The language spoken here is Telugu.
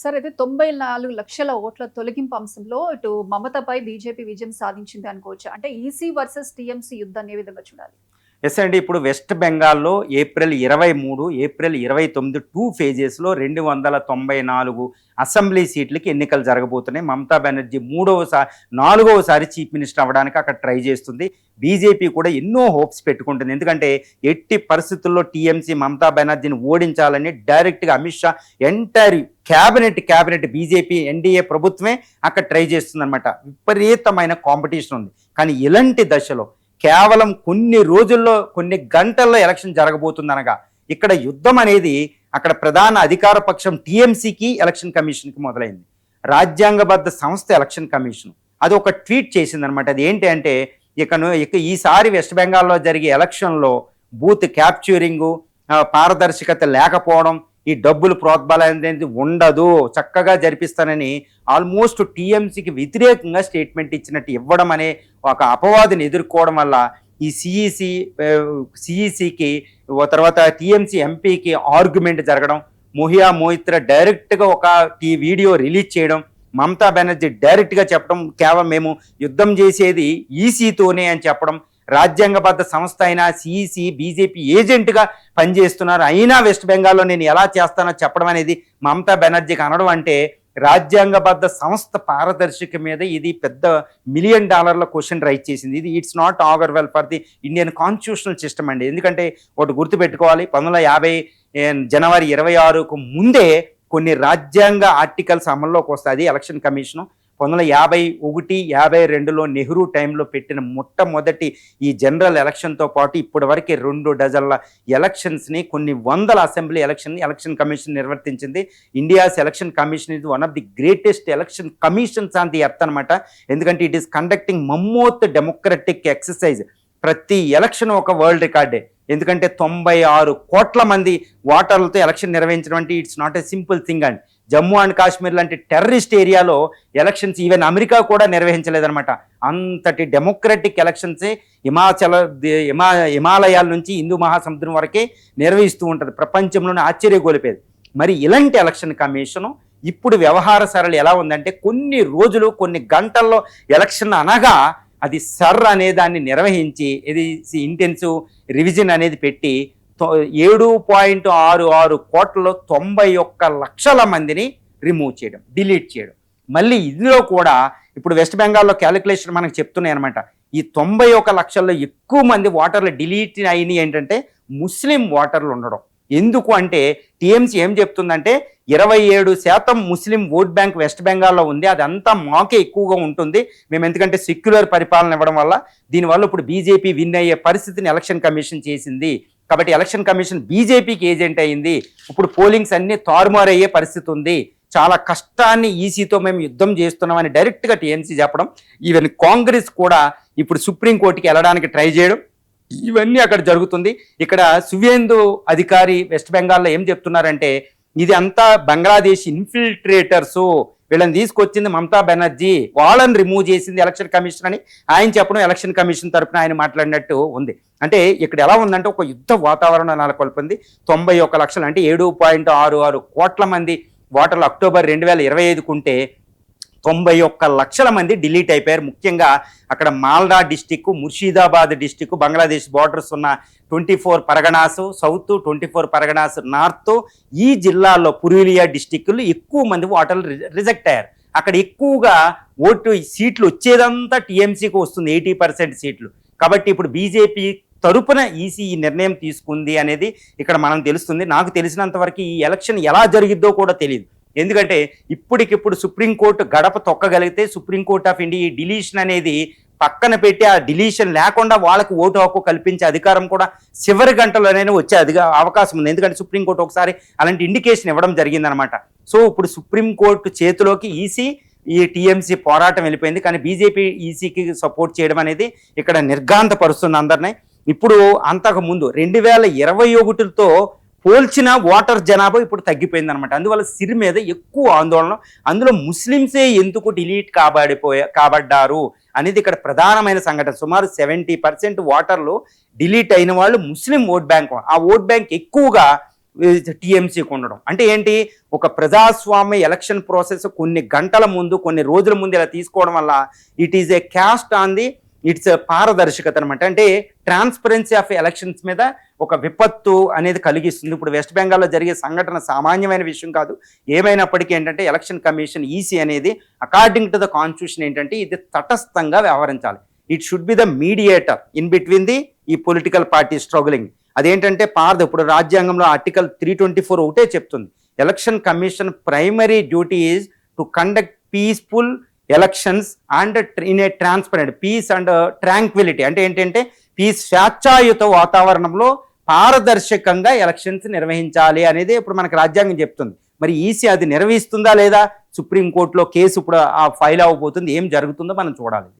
సార్ అయితే 94,00,000 ఓట్ల తొలగింపు అంశంలో ఇటు మమతపై బీజేపీ విజయం సాధించింది అనుకోవచ్చు. అంటే ఈసీ వర్సెస్ టీఎంసీ యుద్ధాన్ని ఏ విధంగా చూడాలి? ఎస్ అండి. ఇప్పుడు వెస్ట్ బెంగాల్లో ఏప్రిల్ 23, ఏప్రిల్ 29 2 ఫేజెస్‌లో 294 అసెంబ్లీ సీట్లకి ఎన్నికలు జరగబోతున్నాయి. మమతా బెనర్జీ నాలుగవసారి చీఫ్ మినిస్టర్ అవ్వడానికి అక్కడ ట్రై చేస్తుంది. బీజేపీ కూడా ఎన్నో హోప్స్ పెట్టుకుంటుంది. ఎందుకంటే ఎట్టి పరిస్థితుల్లో టీఎంసీ మమతా బెనర్జీని ఓడించాలని డైరెక్ట్గా Amit Shah entire cabinet BJP NDA ప్రభుత్వమే అక్కడ ట్రై చేస్తుందన్నమాట. విపరీతమైన కాంపిటీషన్ ఉంది. కానీ ఇలాంటి దశలో కేవలం కొన్ని రోజుల్లో కొన్ని గంటల్లో ఎలక్షన్ జరగబోతుందనగా ఇక్కడ యుద్ధం అనేది అక్కడ ప్రధాన అధికార పక్షం టీఎంసీకి ఎలక్షన్ కమిషన్కి మొదలైంది. రాజ్యాంగబద్ధ సంస్థ ఎలక్షన్ కమిషన్ అది ఒక ట్వీట్ చేసిందనమాట. అది ఏంటి అంటే ఇక ఈసారి వెస్ట్ బెంగాల్లో జరిగే ఎలక్షన్లో బూత్ క్యాప్చరింగు, పారదర్శకత లేకపోవడం, ఈ డబ్బులు ప్రోద్బలం అనేది ఉండదు, చక్కగా జరిపిస్తానని ఆల్మోస్ట్ టీఎంసీకి వ్యతిరేకంగా స్టేట్మెంట్ ఇచ్చినట్టు ఇవ్వడం అనే ఒక అపవాదుని ఎదుర్కోవడం వల్ల ఈ సిఈసికి తర్వాత టీఎంసీ ఎంపీకి ఆర్గ్యుమెంట్ జరగడం, మొహియా మోయిత్రా డైరెక్ట్గా ఒక వీడియో రిలీజ్ చేయడం, మమతా బెనర్జీ డైరెక్ట్గా చెప్పడం కేవలం మేము యుద్ధం చేసేది ఈసీతోనే అని చెప్పడం, రాజ్యాంగబద్ధ సంస్థ అయినా సిఈసి బీజేపీ ఏజెంట్గా పనిచేస్తున్నారు, అయినా వెస్ట్ బెంగాల్లో నేను ఎలా చేస్తానో చెప్పడం అనేది మమతా బెనర్జీకి అనడం అంటే రాజ్యాంగబద్ధ సంస్థ పారదర్శక మీద ఇది పెద్ద $1 మిలియన్ క్వశ్చన్ రైజ్ చేసింది. ఇది it's not augur well for the Indian constitutional system అండి. ఎందుకంటే ఒకటి గుర్తుపెట్టుకోవాలి, 1950 జనవరి 26కు ముందే కొన్ని రాజ్యాంగ ఆర్టికల్స్ అమల్లోకి వస్తాయి. ఎలక్షన్ కమిషను 1951, 52లో నెహ్రూ టైంలో పెట్టిన మొట్టమొదటి ఈ జనరల్ ఎలక్షన్తో పాటు ఇప్పటి వరకు 2 డజన్ల ఎలక్షన్స్ని, కొన్ని వందల అసెంబ్లీ ఎలక్షన్ కమిషన్ నిర్వర్తించింది. ఇండియాస్ ఎలక్షన్ కమిషన్ ఇది one of the greatest election commissions on the earth అనమాట. ఎందుకంటే it is conducting mammoth democratic exercise. ప్రతి ఎలక్షన్ ఒక వరల్డ్ రికార్డే. ఎందుకంటే 96 కోట్ల మంది ఓటర్లతో ఎలక్షన్ నిర్వహించడం అంటే it's not a simple thing and Jammu and Kashmir లాంటి టెర్రరిస్ట్ ఏరియాలో ఎలక్షన్స్ ఈవెన్ అమెరికా కూడా నిర్వహించలేదన్నమాట. అంతటి డెమోక్రటిక్ ఎలక్షన్సే హిమాలయాల నుంచి హిందూ మహాసముద్రం వరకే నిర్వహిస్తూ ఉంటుంది. ప్రపంచంలోనే ఆశ్చర్యగొలిపేది. మరి ఇలాంటి ఎలక్షన్ కమిషను ఇప్పుడు వ్యవహార సరళి ఎలా ఉందంటే కొన్ని రోజులు కొన్ని గంటల్లో ఎలక్షన్ అనగా అది అనే దాన్ని నిర్వహించి ఇది ఇంటెన్సివ్ రివిజన్ అనేది పెట్టి 7.66 కోట్లలో 91 లక్షల మందిని రిమూవ్ చేయడం, డిలీట్ చేయడం. మళ్ళీ ఇందులో కూడా ఇప్పుడు వెస్ట్ బెంగాల్లో క్యాలిక్యులేషన్ మనకు చెప్తున్నాయి అనమాట. ఈ 91 లక్షల్లో ఎక్కువ మంది ఓటర్లు డిలీట్ అయినాయి ఏంటంటే ముస్లిం ఓటర్లు ఉండడం. ఎందుకు అంటే టీఎంసీ ఏం చెప్తుందంటే 27% ముస్లిం ఓట్ బ్యాంక్ వెస్ట్ బెంగాల్లో ఉంది, అదంతా మాకే ఎక్కువగా ఉంటుంది మేము, ఎందుకంటే సెక్యులర్ పరిపాలన ఇవ్వడం వల్ల దీనివల్ల ఇప్పుడు బీజేపీ విన్ అయ్యే పరిస్థితిని ఎలక్షన్ కమిషన్ చేసింది. కాబట్టి ఎలక్షన్ కమిషన్ బీజేపీకి ఏజెంట్ అయింది. ఇప్పుడు పోలింగ్స్ అన్నీ తారుమారు అయ్యే పరిస్థితి ఉంది. చాలా కష్టాన్ని ఈసీతో మేము యుద్ధం చేస్తున్నామని డైరెక్ట్గా టీఎంసీ చెప్పడం, ఈవెన్ కాంగ్రెస్ కూడా ఇప్పుడు సుప్రీంకోర్టుకి వెళ్ళడానికి ట్రై చేయడం, ఇవన్నీ అక్కడ జరుగుతుంది. ఇక్కడ సువేందు అధికారి వెస్ట్ బెంగాల్లో ఏం చెప్తున్నారంటే ఇది అంతా బంగ్లాదేశ్ ఇన్ఫిల్ట్రేటర్స్, వీళ్ళని తీసుకొచ్చింది మమతా బెనర్జీ, వాళ్ళని రిమూవ్ చేసింది ఎలక్షన్ కమిషన్ అని ఆయన చెప్పడం ఎలక్షన్ కమిషన్ తరఫున ఆయన మాట్లాడినట్టు ఉంది. అంటే ఇక్కడ ఎలా ఉందంటే ఒక యుద్ధ వాతావరణం నెలకొల్పింది. 91 లక్షలు అంటే 7.66 కోట్ల మంది ఓటర్లు అక్టోబర్ 2025 ఉంటే 91 లక్షల మంది డిలీట్ అయిపోయారు. ముఖ్యంగా అక్కడ Malda district, Murshidabad district, Bangladesh borders ఉన్న 24 పరగనాస్ సౌత్, 24 పరగనాస్ నార్త్, ఈ జిల్లాల్లో పురూలియా డిస్టిక్లు ఎక్కువ మంది ఓటర్లు రిజెక్ట్ అయ్యారు. అక్కడ ఎక్కువగా ఓటు సీట్లు వచ్చేదంతా టీఎంసీకి వస్తుంది, 80% సీట్లు. కాబట్టి ఇప్పుడు బీజేపీ తరపున ఈసీ ఈ నిర్ణయం తీసుకుంది అనేది ఇక్కడ మనం తెలుస్తుంది. నాకు తెలిసినంత వరకు ఈ ఎలక్షన్ ఎలా జరిగిద్దో కూడా తెలియదు. ఎందుకంటే ఇప్పటికిప్పుడు సుప్రీంకోర్టు గడప తొక్కగలిగితే సుప్రీంకోర్టు ఆఫ్ ఇండియా ఈ డిలీషన్ అనేది పక్కన పెట్టి ఆ డిలీషన్ లేకుండా వాళ్ళకి ఓటు హక్కు కల్పించే అధికారం కూడా చివరి గంటలోనే వచ్చే అవకాశం ఉంది. ఎందుకంటే సుప్రీంకోర్టు ఒకసారి అలాంటి ఇండికేషన్ ఇవ్వడం జరిగిందనమాట. సో ఇప్పుడు సుప్రీంకోర్టు చేతిలోకి ఈసీ ఈ టీఎంసీ పోరాటం వెళ్ళిపోయింది. కానీ బీజేపీ ఈసీకి సపోర్ట్ చేయడం అనేది ఇక్కడ నిర్ఘాంతపరుస్తుంది అందరినీ. ఇప్పుడు అంతకుముందు 2021తో పోల్చిన ఓటర్ జనాభా ఇప్పుడు తగ్గిపోయింది అనమాట. అందువల్ల సిరి మీద ఎక్కువ ఆందోళన, అందులో ముస్లింసే ఎందుకు డిలీట్ కాబడ్డారు అనేది ఇక్కడ ప్రధానమైన సంఘటన. సుమారు 70% ఓటర్లు డిలీట్ అయిన వాళ్ళు ముస్లిం ఓట్ బ్యాంక్. ఆ ఓట్ బ్యాంక్ ఎక్కువగా టీఎంసీకి ఉండడం. అంటే ఏంటి, ఒక ప్రజాస్వామ్య ఎలక్షన్ ప్రాసెస్ కొన్ని గంటల ముందు కొన్ని రోజుల ముందు ఇలా తీసుకోవడం వల్ల it is a caste on the it's పారదర్శకత అనమాట. అంటే ట్రాన్స్పరెన్సీ ఆఫ్ ఎలక్షన్స్ మీద ఒక విపత్తు అనేది కలిగిస్తుంది. ఇప్పుడు వెస్ట్ బెంగాల్లో జరిగే సంఘటన సామాన్యమైన విషయం కాదు. ఏమైనప్పటికీ ఏంటంటే ఎలక్షన్ కమిషన్ ఈసీ అనేది అకార్డింగ్ టు ద కాన్స్టిట్యూషన్ ఏంటంటే ఇది తటస్థంగా వ్యవహరించాలి. It should be the mediator in between the ఈ పొలిటికల్ పార్టీ స్ట్రగులింగ్. అదేంటంటే ఇప్పుడు రాజ్యాంగంలో ఆర్టికల్ 324 ఒకటే చెప్తుంది, election commission primary duty is to conduct peaceful elections and in a transparent peace and tranquility. అంటే ఏంటంటే స్వేచ్ఛాయుత వాతావరణంలో పారదర్శకంగా ఎలక్షన్స్ నిర్వహించాలి అనేది ఇప్పుడు మనకు రాజ్యాంగం చెప్తుంది. మరి ఈసీ అది నిర్వహిస్తుందా లేదా, సుప్రీంకోర్టులో కేసు ఇప్పుడు ఫైల్ అవ్వబోతుంది, ఏం జరుగుతుందో మనం చూడాలి.